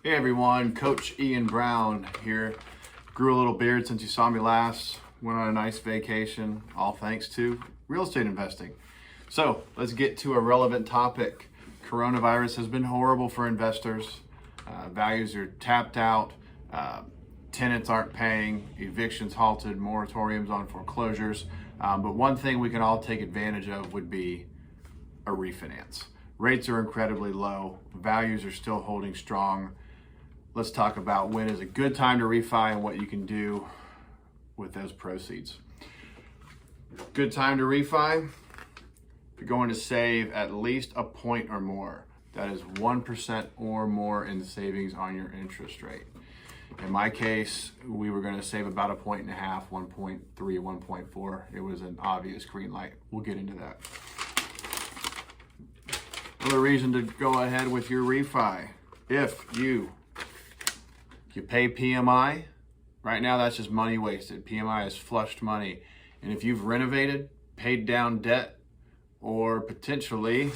Hey everyone, Coach Ian Brown here. Grew a little beard since you saw me last. Went on a nice vacation, all thanks to real estate investing. So let's get to a relevant topic. Coronavirus has been horrible for investors. Values are tapped out. Tenants aren't paying. Evictions halted. Moratoriums on foreclosures. But one thing we can all take advantage of would be a refinance. Rates are incredibly low. Values are still holding strong. Let's talk about when is a good time to refi and what you can do with those proceeds. Good time to refi, you're going to save at least a point or more. That is 1% or more in savings on your interest rate. In my case, we were going to save about a point and a half, 1.3, 1.4. It was an obvious green light. We'll get into that. Another reason to go ahead with your refi, if you pay PMI, right now that's just money wasted. PMI is flushed money. And if you've renovated, paid down debt, or potentially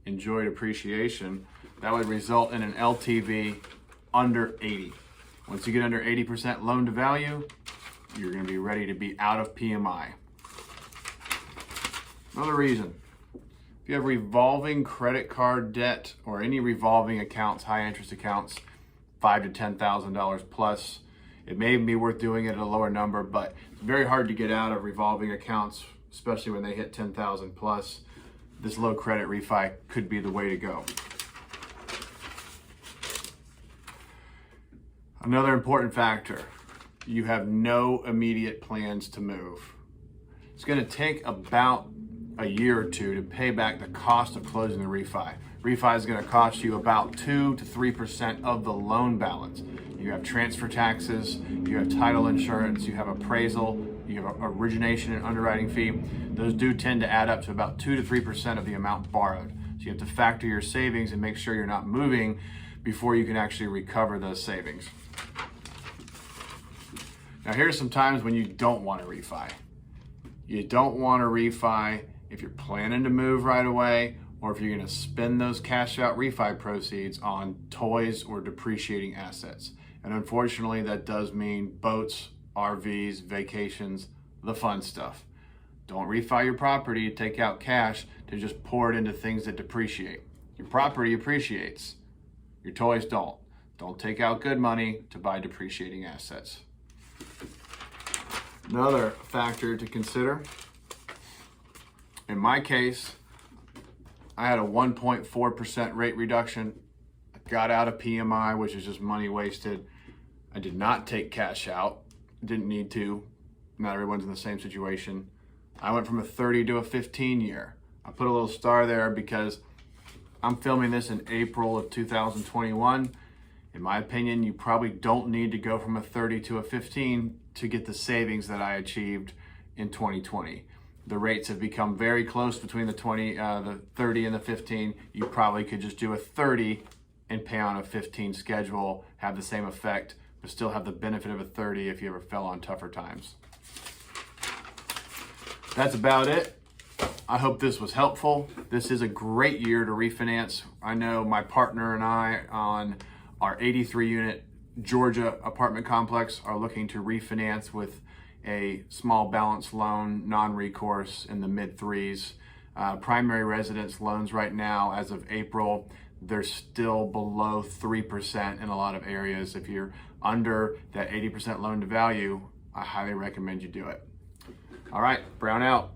enjoyed appreciation, that would result in an LTV under 80. Once you get under 80% loan to value, you're going to be ready to be out of PMI. Another reason, if you have revolving credit card debt or any revolving accounts, high interest accounts, $5,000 to $10,000 plus, it may be worth doing it at a lower number, but it's very hard to get out of revolving accounts, especially when they hit 10,000 plus. This low credit refi could be the way to go. Another important factor, you have no immediate plans to move. It's going to take about a year or two to pay back the cost of closing the refi. Refi is going to cost you about 2 to 3% of the loan balance. You have transfer taxes, you have title insurance, you have appraisal, you have origination and underwriting fee. Those do tend to add up to about 2 to 3% of the amount borrowed. So you have to factor your savings and make sure you're not moving before you can actually recover those savings. Now here's some times when you don't want to refi. You don't want to refi if you're planning to move right away, or if you're going to spend those cash out refi proceeds on toys or depreciating assets. And unfortunately, that does mean boats, RVs, vacations, the fun stuff. Don't refi your property, take out cash to just pour it into things that depreciate. Your property appreciates, your toys don't. Don't take out good money to buy depreciating assets. Another factor to consider, in my case, I had a 1.4% rate reduction. I got out of PMI, which is just money wasted. I did not take cash out. Didn't need to. Not everyone's in the same situation. I went from a 30 to a 15 year. I put a little star there because I'm filming this in April of 2021. In my opinion, you probably don't need to go from a 30 to a 15 to get the savings that I achieved in 2020. The rates have become very close between the 30 and the 15. You probably could just do a 30 and pay on a 15 schedule, have the same effect, but still have the benefit of a 30 if you ever fell on tougher times. That's about it. I hope this was helpful. This is a great year to refinance. I know my partner and I on our 83 unit Georgia apartment complex are looking to refinance with a small balance loan, non-recourse in the mid threes. Primary residence loans right now, as of April, they're still below 3% in a lot of areas. If you're under that 80% loan to value, I highly recommend you do it. All right, Brown out.